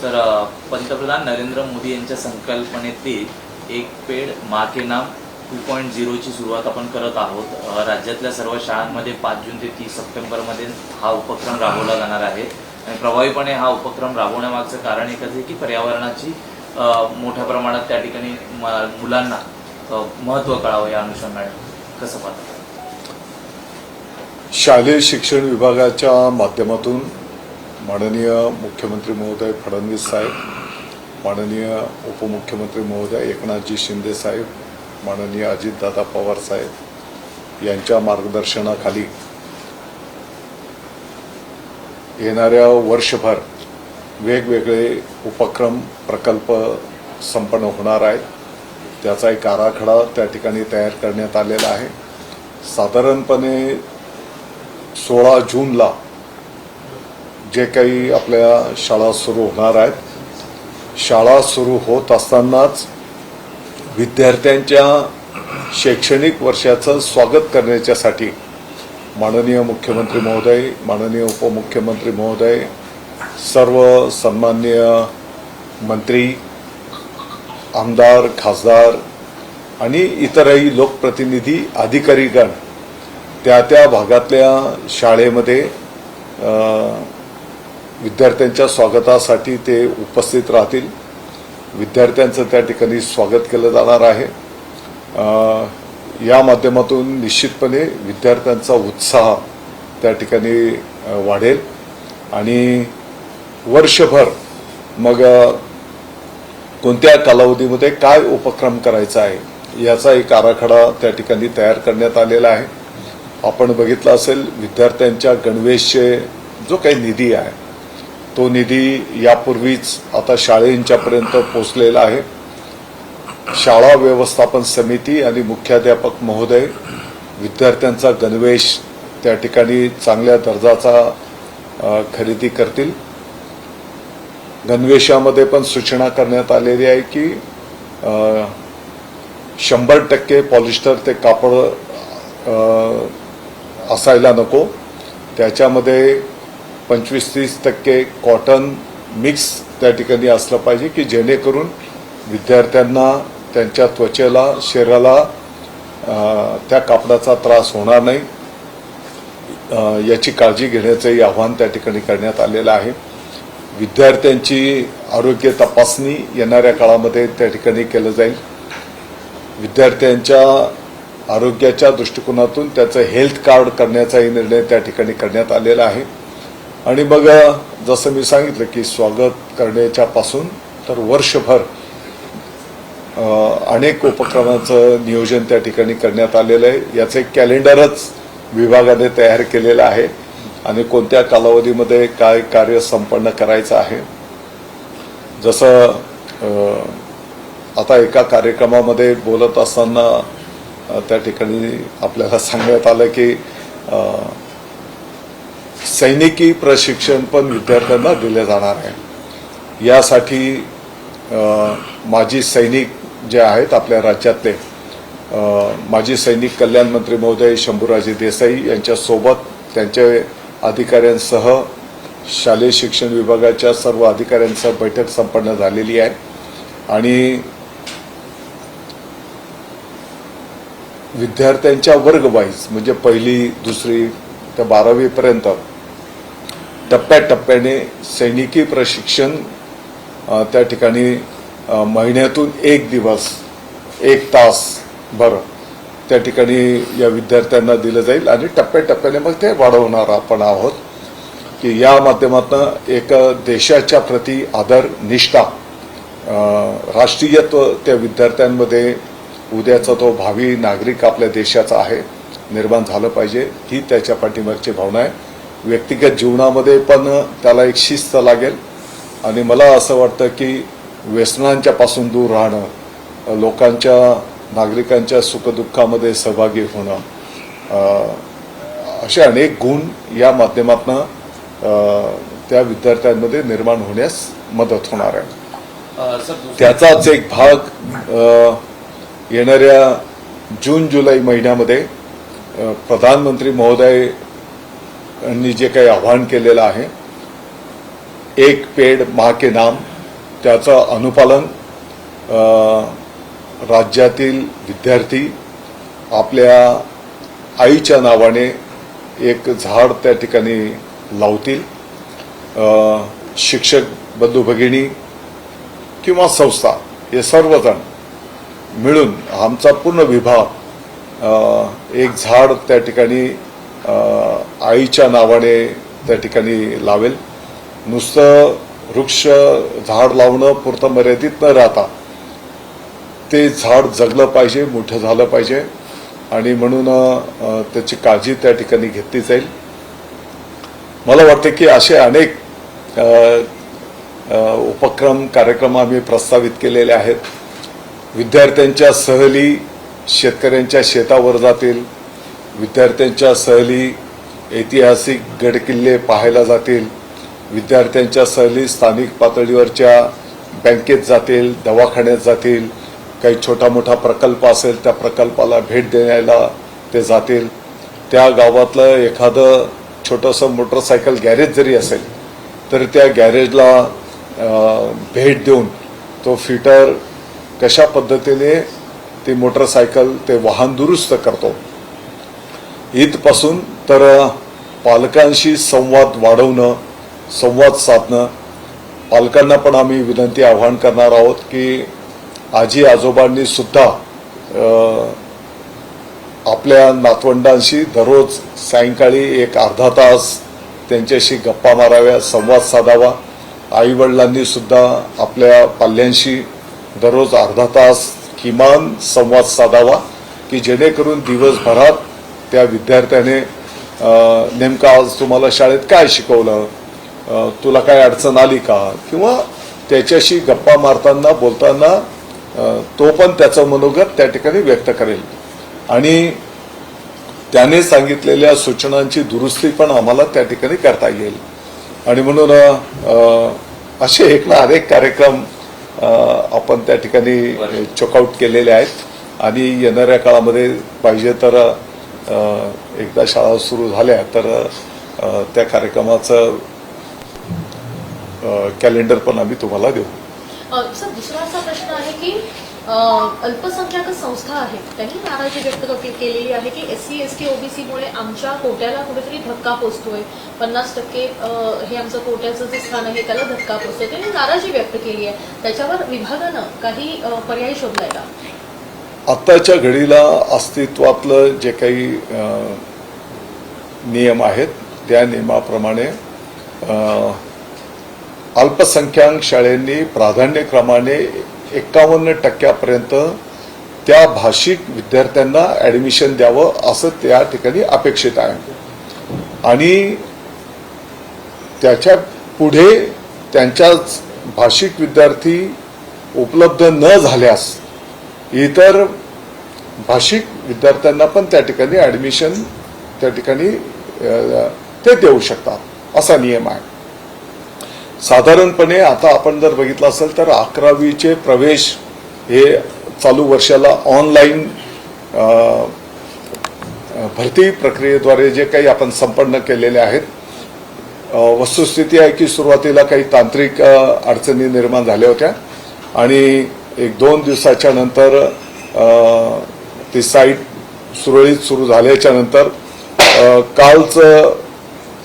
तर पंतप्रधान नरेंद्र मोदी यांच्या संकल्पनेतील एक पेड माँ के नाम 2.0 ची सुरुवात आपण करत आहोत। राज्यातल्या सर्व शाळांमध्ये 5 जून ते 30 सप्टेंबरमध्ये हा उपक्रम राबवला जाणार आहे आणि प्रभावीपणे हा उपक्रम राबवण्यामागचं कारण एकच आहे की पर्यावरणाची मोठ्या प्रमाणात त्या ठिकाणी मुलांना महत्त्व कळावं या अनुषंगाने कसं पाहता? शालेय शिक्षण विभागाच्या माध्यमातून माननीय मुख्यमंत्री महोदय फडणवीस साहेब, माननीय उपमुख्यमंत्री महोदय एकनाथजी शिंदे साहेब, माननीय अजितदादा पवार साहेब यांच्या मार्गदर्शनाखाली येणाऱ्या वर्षभर वेगवेगळे उपक्रम प्रकल्प संपन्न होणार आहेत। त्याचा एक आराखडा त्या ठिकाणी तयार करण्यात आलेला आहे। साधारणपणे 16 जूनला जे काही आपल्या शाळा सुरू होणार आहेत, शाळा सुरू होत असतानाच विद्यार्थ्यांच्या शैक्षणिक वर्षाचं स्वागत करण्यासाठी माननीय मुख्यमंत्री महोदय, माननीय उपमुख्यमंत्री महोदय, सर्व सन्माननीय मंत्री, आमदार, खासदार आणि इतरही लोकप्रतिनिधी, अधिकारीगण त्या भागातल्या शाळेमध्ये विद्यार्थ्यांच्या स्वागतासाठी ते उपस्थित राहतील। विद्यार्थ्यांचं त्या ठिकाणी स्वागत केलं जाणार आहे। या माध्यमातून निश्चितपणे विद्यार्थ्यांचा उत्साह त्या ठिकाणी वाढेल आणि वर्षभर मग कोणत्या कालावधीमध्ये काय उपक्रम करायचा आहे याचा एक आराखडा त्या ठिकाणी तयार करण्यात आलेला आहे। आपण बघितलं असेल, विद्यार्थ्यांच्या गणवेशचे जो काही निधी आहे तो निधी यापूर्वीच आता शाळेंच्यापर्यंत पोहोचलेला आहे। शाळा व्यवस्थापन समिती आणि मुख्याध्यापक महोदय विद्यार्थ्यांचा गणवेश त्या ठिकाणी चांगल्या दर्जाचा खरेदी करतील। गणवेशामध्ये पण सूचना करण्यात आलेली आहे की 100% पॉलिस्टर ते कापड असायला नको, त्याच्यामध्ये 25-30% कॉटन मिक्स त्या ठिकाणी असलं पाहिजे की जेणेकरून विद्यार्थ्यांना त्यांच्या त्वचेला, शरीराला त्या कापडाचा त्रास होणार नाही याची काळजी घेण्याचंही आवाहन त्या ठिकाणी करण्यात आलेलं आहे। विद्यार्थ्यांची आरोग्य तपासणी येणाऱ्या काळामध्ये त्या ठिकाणी केलं जाईल। विद्यार्थ्यांच्या आरोग्याच्या दृष्टिकोनातून त्याचं हेल्थ कार्ड करण्याचाही निर्णय त्या ठिकाणी करण्यात आलेला आहे। आणि मग जसं मी सांगितलं की स्वागत करण्याच्यापासून तर वर्षभर अनेक उपक्रमांचं नियोजन त्या ठिकाणी करण्यात आलेलं आहे। याचं एक कॅलेंडरच विभागाने तयार केलेलं आहे आणि कोणत्या कालावधीमध्ये काय कार्य संपन्न करायचं आहे। जसं आता एका कार्यक्रमामध्ये बोलत असताना त्या ठिकाणी आपल्याला सांगण्यात आलं की सैनिकी प्रशिक्षण पण विद्यार्थ्यांना दिले जाणार आहे। यासाठी माजी सैनिक जे आहेत आपल्या राज्यातले माजी सैनिक कल्याण मंत्री महोदय शंभूराजे देसाई यांच्यासोबत त्यांच्या अधिकाऱ्यांसह शालेय शिक्षण विभागाच्या सर्व अधिकाऱ्यांसह बैठक संपन्न झालेली आहे आणि विद्यार्थ्यांच्या वर्ग वाईज म्हणजे पहिली, दुसरी ते 12वी पर्यंत टप्प्याटप्प्याने सैनिकी प्रशिक्षण त्या ठिकाणी महिन्यातून 1 दिवस 1 तास बरं त्या ठिकाणी या विद्यार्थ्यांना दिलं जाईल आणि टप्प्याटप्प्याने मग ते वाढवणार आपण आहोत की या माध्यमातून एक देशाच्या प्रती आदर, निष्ठा, राष्ट्रीयत्व त्या विद्यार्थ्यांमध्ये उद्याचा तो भावी नागरिक आपल्या देशाचा आहे निर्माण झालं पाहिजे ही त्याच्या पाठीमागची भावना आहे। व्यक्तिगत जीवनामध्ये पण त्याला एक शिस्त लागेल आणि मला असं वाटतं की व्यसनांच्या पासून दूर राहणं, लोकांच्या, नागरिकांच्या सुखदुःखामध्ये सहभागी होणं, असे अनेक गुण या माध्यमातून त्या विद्यार्थ्यांमध्ये निर्माण होण्यास मदत होणार आहे। त्याचाच एक भाग येणाऱ्या जून-जुलै महिन्यामध्ये प्रधानमंत्री महोदय यांनी जे काही आवाहन केलेलं आहे, एक पेड माँ के नाम त्याचं अनुपालन राज्यातील विद्यार्थी आपल्या आईच्या नावाने एक झाड त्या ठिकाणी लावतील. शिक्षक बंधू भगिनी किंवा संस्था हे सर्वजण मिळून आमचा पूर्ण विभाग एक झाड त्या ठिकाणी आईच्या नावाने त्या ठिकाणी लावेल. नुसतं वृक्ष झाड लावणं पुरतं मर्यादित न राहता ते झाड जगलं पाहिजे, मोठं झालं पाहिजे आणि म्हणून त्याची काळजी त्या ठिकाणी घेतली जाईल. मला वाटते की असे अनेक उपक्रम कार्यक्रम आम्ही प्रस्तावित केलेले आहेत. विद्यार्थ्यांच्या सहली शेतकऱ्यांच्या शेतावर जातील, विद्यार्थ्यांच्या सहली ऐतिहासिक गडकिल्ले पाहायला जातील, विद्यार्थ्यांच्या सहली स्थानिक पातळीवरच्या बँकेत जातील, दवाखान्यात जातील, काही छोटा मोठा प्रकल्प असेल त्या प्रकल्पाला भेट देण्याला ते जातील. त्या गावातलं एखादं छोटंसं मोटरसायकल गॅरेज जरी असेल तर त्या गॅरेजला भेट देऊन तो फिटर कशा पद्धतीने ती मोटरसायकल ते वाहन दुरुस्त करतो इथपासून तर पालकांशी संवाद वाढवणं, संवाद साधणं. पालकांना पण आम्ही विनंती आवाहन करणार आहोत की आजी आजोबांनी सुद्धा आपल्या नातवंडांशी दररोज सायंकाळी एक अर्धा तास त्यांच्याशी गप्पा माराव्या, संवाद साधावा. आईवडिलांनी सुद्धा आपल्या पाल्यांशी दररोज अर्धा तास किमान संवाद साधावा की जेणेकरून दिवसभरात त्या विद्यार्थ्याने नेमका आज तुम्हाला शाळेत काय शिकवलं, तुला काय अडचण आली का, किंवा त्याच्याशी गप्पा मारताना बोलताना तो पण त्याचं मनोगत त्या ठिकाणी व्यक्त करेल आणि त्याने सांगितलेल्या सूचनांची दुरुस्ती पण आम्हाला त्या ठिकाणी करता येईल. आणि म्हणून असे एक ना अनेक कार्यक्रम आपण त्या ठिकाणी चेकआउट केलेले आहेत आणि येणाऱ्या काळामध्ये पाहिजे तर एकदा शाळा सुरू झाल्या तर त्या कार्यक्रमाचं कॅलेंडर पण आम्ही तुम्हाला देऊ. सर, दुसरा असा प्रश्न आहे की अल्पसंख्याक संस्था आहेत त्यांनी नाराजी व्यक्त केलेली आहे की SC ST OBC मुळे आमच्या कोट्याला कुठेतरी धक्का पोचतोय, 50% हे आमचं कोट्याचं जे स्थान आहे त्याला धक्का पोचतोय. त्यांनी नाराजी व्यक्त केली आहे. त्याच्यावर विभागानं काही पर्याय शोधलाय का? आत्ताच्या घडीला अस्तित्वातलं जे काही नियम आहेत त्या नियमाप्रमाणे अल्पसंख्याक शाळांनी प्राधान्यक्रमाने 51% त्या भाषिक विद्यार्थ्यांना ऍडमिशन द्यावं असं त्या ठिकाणी अपेक्षित आहे. आणि त्याच्या पुढे त्यांच्याच भाषिक विद्यार्थी उपलब्ध न झाल्यास इतर भाषिक विद्यार्थ्यांना पण त्या ठिकाणी ऍडमिशन त्या ठिकाणी ते देऊ शकतात असा नियम आहे. साधारणपणे आता आपण जर बघितलं असेल तर 11वीचे प्रवेश हे चालू वर्षाला ऑनलाईन भरती प्रक्रियेद्वारे जे काही आपण संपन्न केलेले आहेत. वस्तुस्थिती आहे की सुरुवातीला काही तांत्रिक अडचणी निर्माण झाल्या होत्या आणि 1-2 दिवसाच्या नंतर ती साईट सुरळीत सुरू झाल्याच्या नंतर कालचं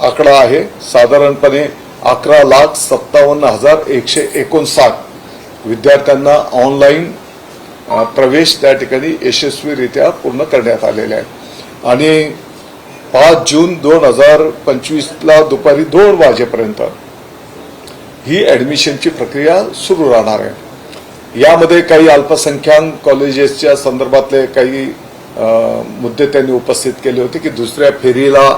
आकडा आहे साधारणपणे 11,57,159 विद्यार्थ्यांना ऑनलाईन प्रवेश त्या ठिकाणी यशस्वीरित्या पूर्ण करण्यात आलेले आहे. आणि 5 जून 2025ला दुपारी 2 वाजेपर्यंत ही ऍडमिशनची प्रक्रिया सुरू राहणार आहे. यामध्ये काही अल्पसंख्याक कॉलेजेसच्या संदर्भातले काही मुद्दे त्यांनी उपस्थित केले होते की दुसऱ्या फेरीला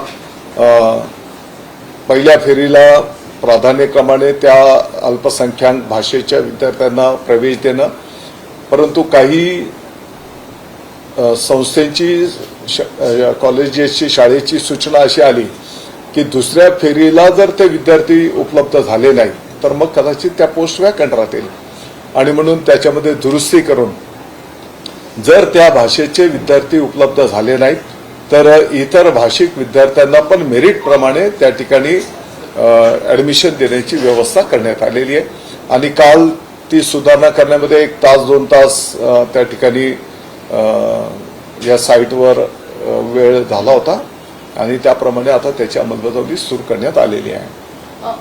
पहिल्या फेरीला प्राधान्यक्रमाने त्या अल्पसंख्याक भाषेच्या विद्यार्थ्यांना प्रवेश देणं, परंतु काही संस्थेची कॉलेजेसची शाळेची सूचना अशी आली की दुसऱ्या फेरीला जर ते विद्यार्थी उपलब्ध झाले नाही तर मग कदाचित त्या पोस्ट वॅकंट राहतील आणि म्हणून त्याच्यामध्ये दुरुस्ती करून जर त्या भाषेचे विद्यार्थी उपलब्ध झाले नाहीत तर इतर भाषिक विद्यार्थ्यांना पण मेरिट प्रमाणे त्या ठिकाणी ऍडमिशन देण्याची व्यवस्था करण्यात आलेली आहे. आणि काल ती सुधारणा करण्यामध्ये 1 तास 2 तास त्या ठिकाणी या साईटवर वेळ झाला होता आणि त्याप्रमाणे आता त्याची अंमलबजावणी सुरू करण्यात आलेली आहे.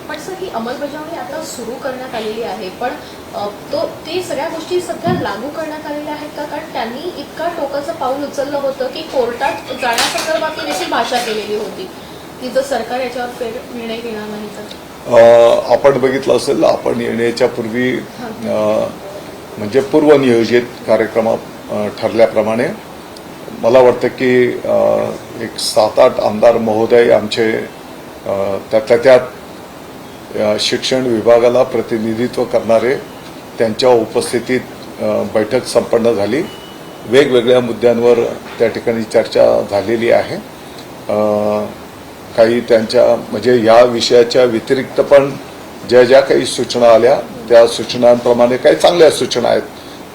पण सर ही अंमलबजावणी आता सुरू करण्यात आलेली आहे, पण ते सगळ्या गोष्टी सध्या लागू करण्यात आलेल्या आहेत का? कारण त्यांनी इतका टोकाचं पाऊल उचललं होतं की कोर्टात जाण्यासंदर्भातली देखील भाषा केलेली होती की जर सरकार याच्यावर फेर निर्णय घेणार नाही तर. आपण बघितलं असेल, आपण येण्याच्या पूर्वी म्हणजे पूर्वनियोजित कार्यक्रम ठरल्याप्रमाणे मला वाटतं की एक 7-8 आमदार महोदय आमचे त्यातल्या त्यात शिक्षण विभागाला प्रतिनिधित्व करणारे त्यांच्या उपस्थितीत बैठक संपन्न झाली. वेगवेगळ्या मुद्द्यांवर त्या ठिकाणी चर्चा झालेली आहे. काही त्यांच्या म्हणजे या विषयाच्या व्यतिरिक्त पण ज्या काही सूचना आल्या त्या सूचनांप्रमाणे काही चांगल्या सूचना आहेत,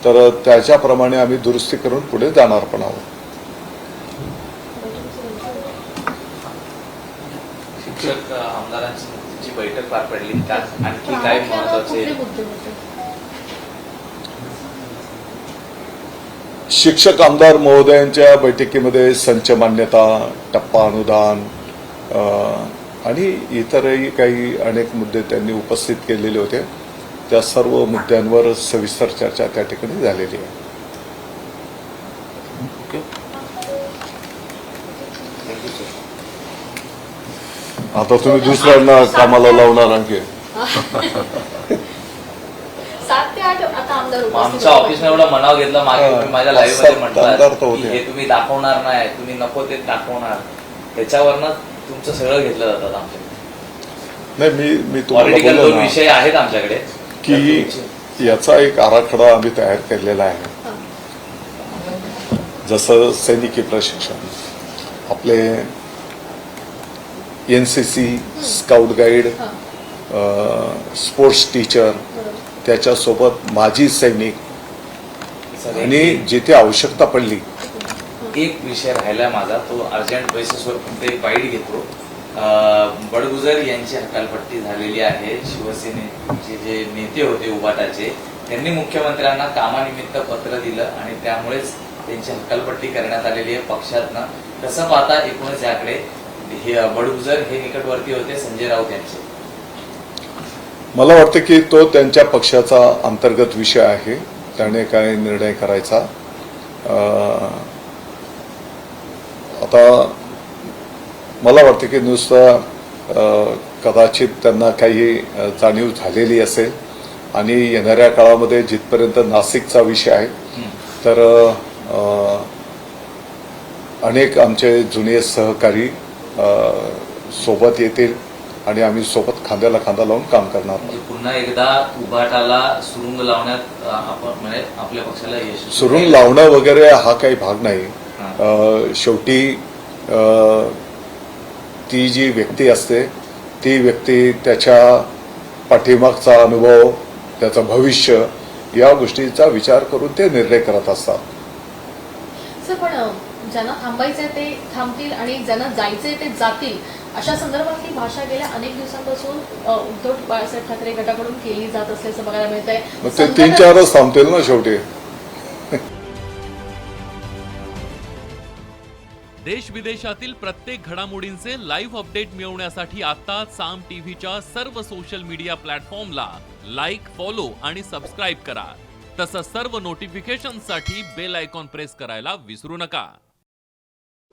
तर त्याच्याप्रमाणे आम्ही दुरुस्ती करून पुढे जाणार पण आहोत. शिक्षक आमदारांची बैठक पार पडली, त्यात आणखी काय महत्वाचे? शिक्षक आमदार महोदयांच्या बैठकीमध्ये संच मान्यता, टप्पा अनुदान आणि इतरही काही अनेक मुद्दे त्यांनी उपस्थित केलेले होते. त्या सर्व मुद्द्यांवर सविस्तर चर्चा त्या ठिकाणी झालेली आहे. आता तुम्ही दुसऱ्यांना कामाला लावणार आणखी? 7 ते 8 आता आमदार आमच्या ऑफिसने एवढा मनाव घेतला मागे, तुम्ही माझ्या लाईव्ह मध्ये आमदार तर म्हटलं होते. हे तुम्ही दाखवणार नाही, तुम्ही नको ते दाखवणार, त्याच्यावरनं तुमचं सगळं घेतलं जातं आमच्याकडे. नाही, मी तुम्हाला पॉलिटिकल बोललो 2 ना विषय आहेत आमच्याकडे की याचा एक आराखडा आम्ही तयार केलेला आहे. जसं सैनिकी प्रशिक्षण, आपले NCC, scout guide, sports teacher, त्याच्यासोबत माजी सैनिक आणि जिथे आवश्यकता पडली. एक विषय राहिला माझा, तो अर्जंट बेसिसवर तुमचे एक बाईट घेतो. बडगुजर यांची हकालपट्टी झालेली आहे. शिवसेनेचे जे नेते होते उबाटाचे, त्यांनी मुख्यमंत्र्यांना कामानिमित्त पत्र दिलं आणि त्यामुळेच त्यांची हकालपट्टी करण्यात आलेली आहे पक्षातनं. कसं पाहता एकूणच याकडे? हे बडगुजर हे निकटवर्ती होते संजय राऊत यांचे. मला वाटतं की तो त्यांच्या पक्षाचा अंतर्गत विषय आहे, त्याने काय निर्णय करायचा. आता मला वाटतं की नुसतं कदाचित त्यांना काही जाणीव झालेली असेल आणि येणाऱ्या काळामध्ये जिथपर्यंत नाशिकचा विषय आहे तर अनेक आमचे जुने सहकारी सोबत येतील आणि आम्ही सोबत खांद्याला खांदा लावून काम करणार. म्हणजे पुन्हा एकदा उभाटाला सुरुंग लावण्यात आपण म्हणजे आपल्या पक्षाला यश. सुरुंग लावणं वगैरे हा काही भाग नाही. शेवटी ती जी व्यक्ती असते ती व्यक्ती त्याच्या पाठीमागचा अनुभव, त्याचं भविष्य या गोष्टीचा विचार करून ते निर्णय करत असतात. सर, पण ज्यांना थांबायचंय ते थांबतील आणि ज्यांना जायचंय ते जातील, अशा संदर्भातली भाषा गेल्या अनेक दिवसांपासून उद्धव बाळासाहेब ठाकरे गटाकडून केली जात असल्याचं बघायला मिळत आहे. मग ते 3-4च थांबतील ना शेवटी. देश विदेशातील प्रत्येक घडामोडींचे लाईव्ह अपडेट मिळवण्यासाठी आता साम टीव्हीच्या सर्व सोशल मीडिया प्लॅटफॉर्मला लाईक, फॉलो आणि सबस्क्राईब करा. तसंच सर्व नोटिफिकेशनसाठी बेल आयकॉन प्रेस करायला विसरू नका.